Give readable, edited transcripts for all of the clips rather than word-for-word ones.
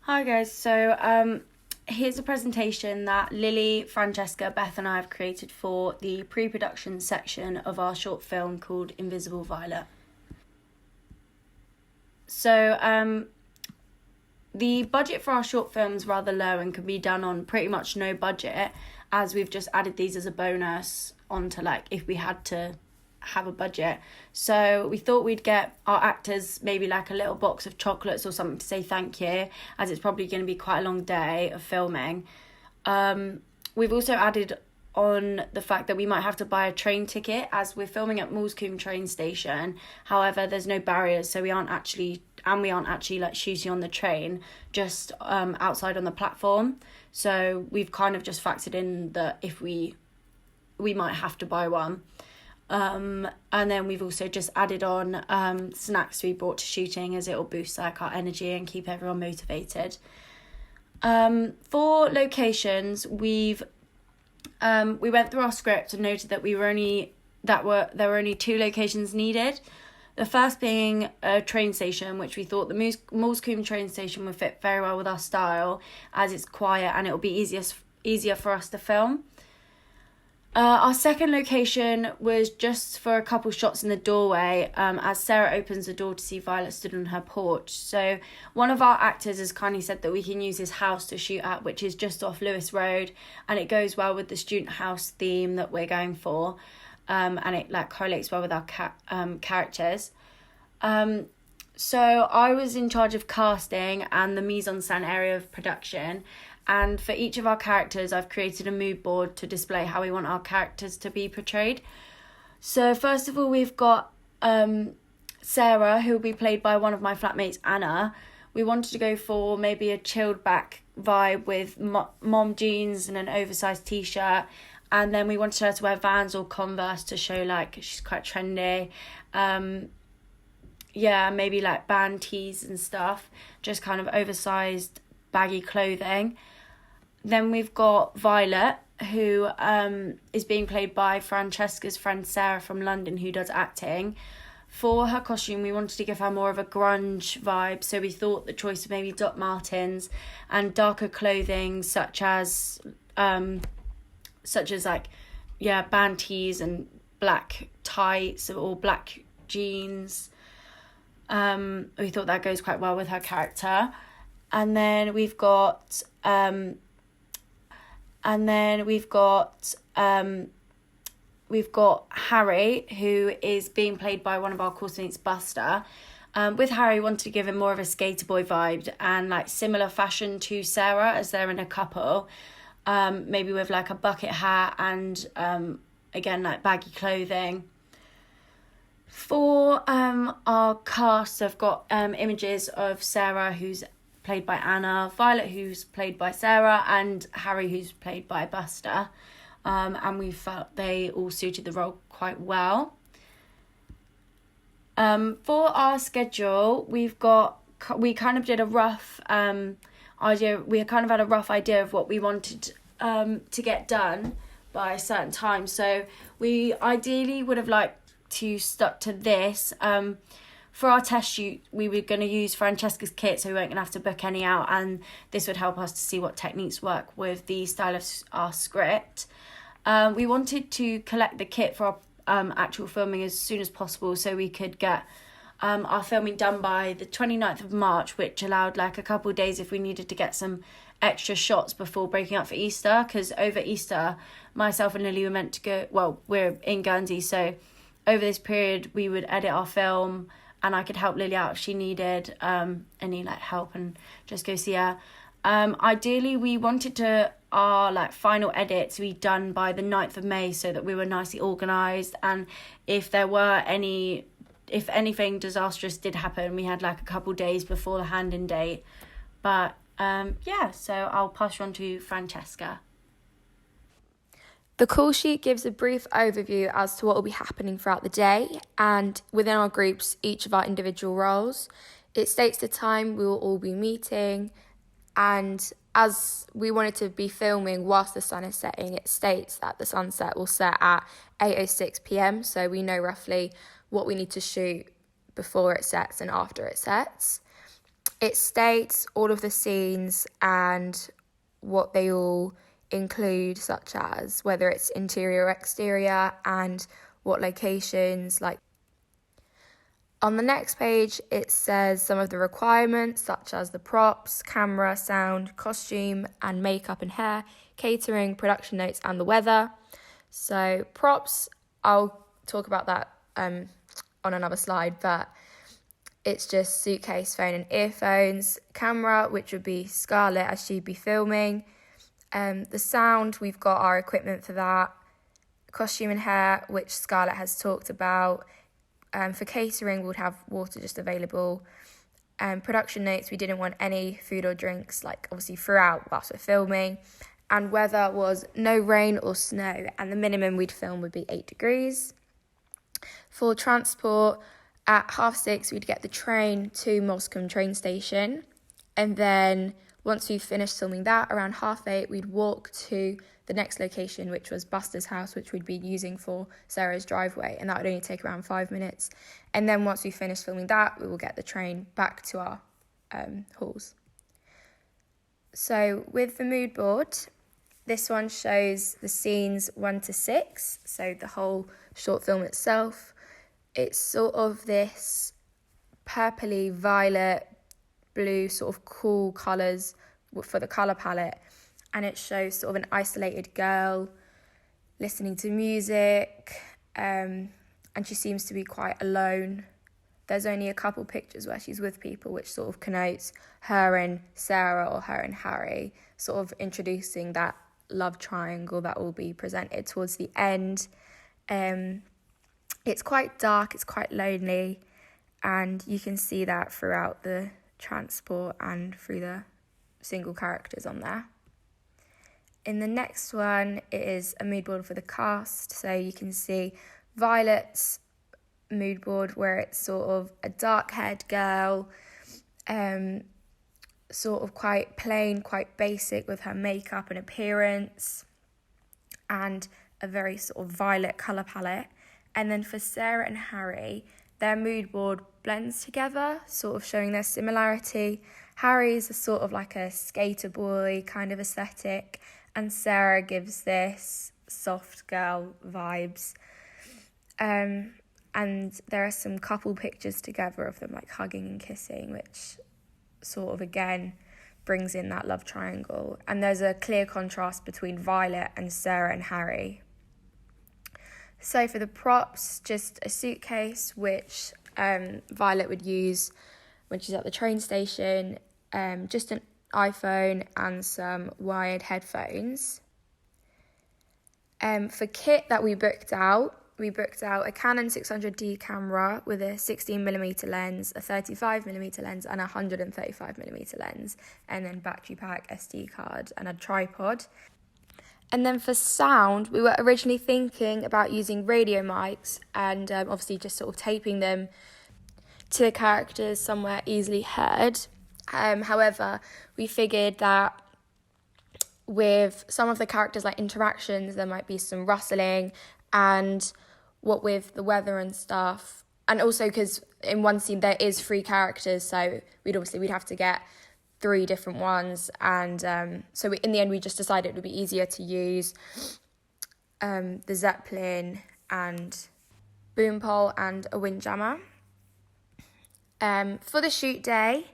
Hi guys, so here's a presentation that Lily, Francesca, Beth and I have created for the pre-production section of our short film called Invisible Violet. So the budget for our short film is rather low and can be done on pretty much no budget, as we've just added these as a bonus onto if we had to have a budget. So we thought we'd get our actors maybe a little box of chocolates or something to say thank you, as it's probably going to be quite a long day of filming. We've also added on the fact that we might have to buy a train ticket, as we're filming at Moulsecoomb train station. However, there's no barriers, so we aren't actually shooting on the train, just outside on the platform. So we've kind of just factored in that if we might have to buy one. And then we've also just added on snacks to be brought to shooting, as it will boost our energy and keep everyone motivated. For locations, we went through our script and noted that there were only 2 locations needed. The first being a train station, which we thought the Moulsecoomb train station would fit very well with our style, as it's quiet and it will be easier for us to film. Our second location was just for a couple shots in the doorway, as Sarah opens the door to see Violet stood on her porch. So one of our actors has kindly said that we can use his house to shoot at, which is just off Lewis Road, and it goes well with the student house theme that we're going for, and it correlates well with our characters. So I was in charge of casting and the mise-en-scène area of production. And for each of our characters, I've created a mood board to display how we want our characters to be portrayed. So first of all, we've got Sarah, who will be played by one of my flatmates, Anna. We wanted to go for maybe a chilled back vibe with mom jeans and an oversized t-shirt. And then we wanted her to wear Vans or Converse to show she's quite trendy. Maybe band tees and stuff, just kind of oversized baggy clothing. Then we've got Violet, who is being played by Francesca's friend Sarah from London, who does acting. For her costume, we wanted to give her more of a grunge vibe, so we thought the choice of maybe Doc Martens and darker clothing such as band tees and black tights or black jeans. We thought that goes quite well with her character. And then we've got Harry, who is being played by one of our course mates, Buster. With Harry, we wanted to give him more of a skater boy vibe and similar fashion to Sarah, as they're in a couple. Maybe with a bucket hat and again baggy clothing. For our cast, I've got images of Sarah, who's played by Anna, Violet, who's played by Sarah, and Harry, who's played by Buster. And we felt they all suited the role quite well. For our schedule, we kind of did a rough idea. We kind of had a rough idea of what we wanted to get done by a certain time. So we ideally would have liked to stuck to this. For our test shoot, we were going to use Francesca's kit, so we weren't going to have to book any out, and this would help us to see what techniques work with the style of our script. We wanted to collect the kit for our actual filming as soon as possible, so we could get our filming done by the 29th of March, which allowed a couple of days if we needed to get some extra shots before breaking up for Easter, because over Easter, myself and Lily were meant to go, we're in Guernsey, so over this period we would edit our film, and I could help Lily out if she needed any help and just go see her. Ideally, we wanted our final edit to be done by the 9th of May, so that we were nicely organised, and if anything disastrous did happen, we had a couple days before the hand-in date. But so I'll pass you on to Francesca. The call sheet gives a brief overview as to what will be happening throughout the day, and within our groups, each of our individual roles. It states the time we will all be meeting, and as we wanted to be filming whilst the sun is setting, it states that the sunset will set at 8:06 p.m, so we know roughly what we need to shoot before it sets and after it sets. It states all of the scenes and what they all include, such as whether it's interior or exterior and what locations. Like on the next page, it says some of the requirements, such as the props, camera, sound, costume and makeup and hair, catering, production notes and the weather. So props, I'll talk about that on another slide, but it's just suitcase, phone and earphones. Camera, which would be Scarlett as she'd be filming. The sound, we've got our equipment for that. Costume and hair, which Scarlett has talked about. For catering, we'd have water just available. Production notes, we didn't want any food or drinks, like obviously throughout whilst we're filming. And weather was no rain or snow, and the minimum we'd film would be 8 degrees. For transport, at 6:30 we'd get the train to Moscombe train station, and then once we've finished filming that, around 8:30 we'd walk to the next location, which was Buster's house, which we'd be using for Sarah's driveway, and that would only take around 5 minutes. And then once we finish filming that, we will get the train back to our halls. So with the mood board, this one shows the scenes 1 to 6, so the whole short film itself. It's sort of this purpley, violet, blue, sort of cool colours for the colour palette. And it shows sort of an isolated girl listening to music, and she seems to be quite alone. There's only a couple pictures where she's with people, which sort of connotes her and Sarah or her and Harry, sort of introducing that love triangle that will be presented towards the end. It's quite dark, it's quite lonely, and you can see that throughout the transport and through the single characters on there. In the next one, it is a mood board for the cast. So you can see Violet's mood board, where it's sort of a dark-haired girl, sort of quite plain, quite basic with her makeup and appearance, and a very sort of violet colour palette. And then for Sarah and Harry, their mood board blends together, sort of showing their similarity. Harry's a sort of like a skater boy kind of aesthetic, and Sarah gives this soft girl vibes. And there are some couple pictures together of them like hugging and kissing, which sort of again brings in that love triangle. And there's a clear contrast between Violet and Sarah and Harry. So for the props, just a suitcase, which Violet would use when she's at the train station, just an iPhone and some wired headphones. For kit that we booked out a Canon 600D camera with a 16mm lens, a 35mm lens and a 135mm lens, and then battery pack, SD card and a tripod. And then for sound, we were originally thinking about using radio mics and obviously just sort of taping them to the characters somewhere easily heard. However, we figured that with some of the characters' like interactions, there might be some rustling, and what with the weather and stuff, and also because in one scene there is 3 characters, so we'd have to get 3 different ones, and so in the end we just decided it would be easier to use the Zeppelin and boom pole and a windjammer. For the shoot day,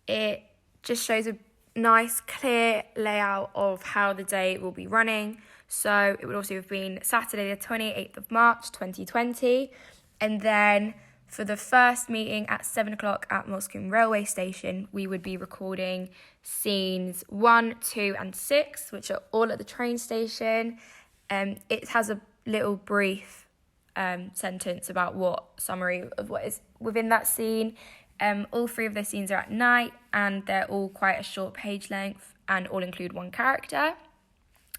it just shows a nice clear layout of how the day will be running. So it would also have been Saturday the 28th of March 2020, and then for the first meeting at 7 o'clock at Moscombe railway station, we would be recording scenes 1, 2 and 6, which are all at the train station. It has a little brief sentence about summary of what is within that scene. All 3 of those scenes are at night, and they're all quite a short page length and all include 1 character.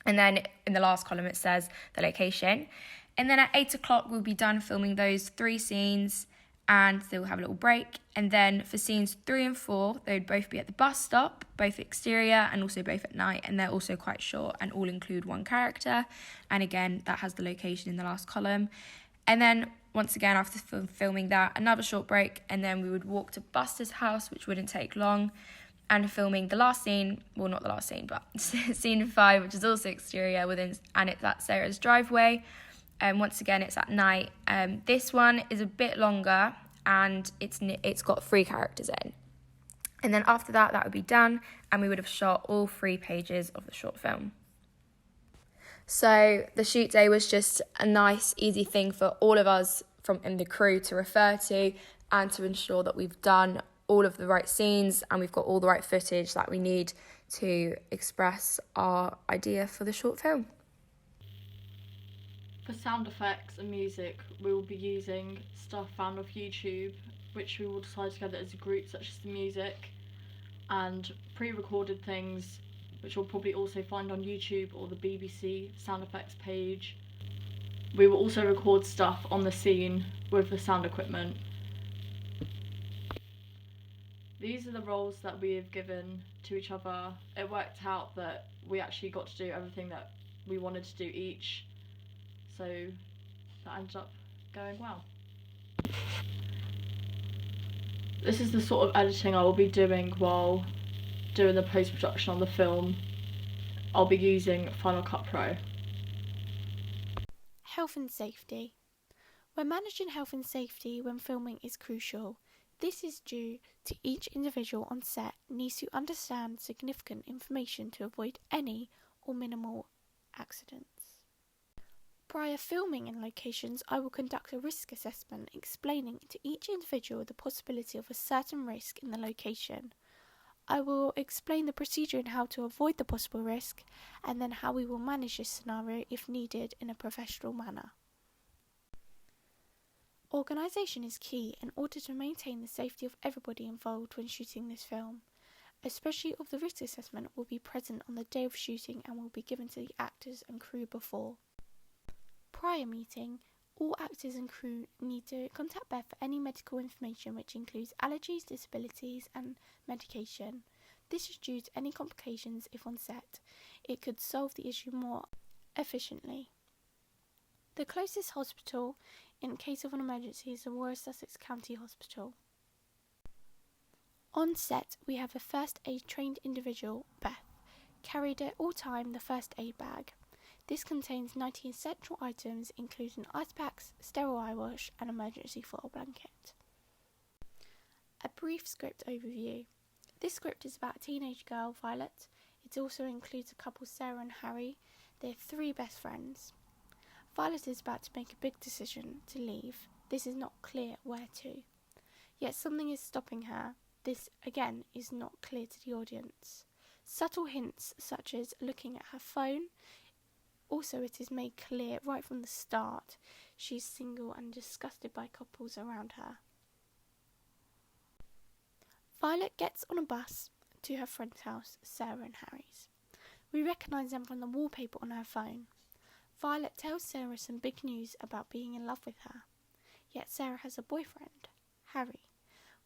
And then in the last column it says the location. And then at 8 o'clock we'll be done filming those 3 scenes, and they'll have a little break. And then for scenes 3 and 4, they would both be at the bus stop, both exterior and also both at night, and they're also quite short and all include 1 character. And again, that has the location in the last column. And then once again, after filming that, another short break, and then we would walk to Buster's house, which wouldn't take long, and filming the last scene, well, not the last scene, but scene 5, which is also exterior, and it's at Sarah's driveway. Once again, it's at night. This one is a bit longer, and it's got 3 characters in. And then after that would be done, and we would have shot all 3 pages of the short film. So the shoot day was just a nice, easy thing for all of us in the crew to refer to, and to ensure that we've done all of the right scenes and we've got all the right footage that we need to express our idea for the short film. For sound effects and music, we will be using stuff found off YouTube, which we will decide together as a group, such as the music, and pre-recorded things, which we'll probably also find on YouTube or the BBC sound effects page. We will also record stuff on the scene with the sound equipment. These are the roles that we have given to each other. It worked out that we actually got to do everything that we wanted to do each, so that ended up going well. This is the sort of editing I will be doing while doing the post-production on the film. I'll be using Final Cut Pro. Health and safety. When managing health and safety when filming is crucial. This is due to each individual on set needs to understand significant information to avoid any or minimal accidents. Prior filming in locations, I will conduct a risk assessment explaining to each individual the possibility of a certain risk in the location. I will explain the procedure and how to avoid the possible risk, and then how we will manage this scenario if needed in a professional manner. Organisation is key in order to maintain the safety of everybody involved when shooting this film. A spreadsheet of the risk assessment will be present on the day of shooting and will be given to the actors and crew before. Prior meeting, all actors and crew need to contact Beth for any medical information, which includes allergies, disabilities and medication. This is due to any complications if on set. It could solve the issue more efficiently. The closest hospital in case of an emergency is the Royal Sussex County Hospital. On set, we have a first aid trained individual, Beth, carried at all time the first aid bag. This contains 19 essential items including ice packs, sterile eye wash and emergency foil blanket. A brief script overview. This script is about a teenage girl, Violet. It also includes a couple, Sarah and Harry. They are 3 best friends. Violet is about to make a big decision to leave. This is not clear where to. Yet something is stopping her. This, again, is not clear to the audience. Subtle hints such as looking at her phone. Also, it is made clear right from the start she's single and disgusted by couples around her. Violet gets on a bus to her friend's house, Sarah and Harry's. We recognise them from the wallpaper on her phone. Violet tells Sarah some big news about being in love with her. Yet Sarah has a boyfriend, Harry.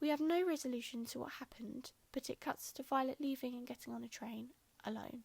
We have no resolution to what happened, but it cuts to Violet leaving and getting on a train, alone.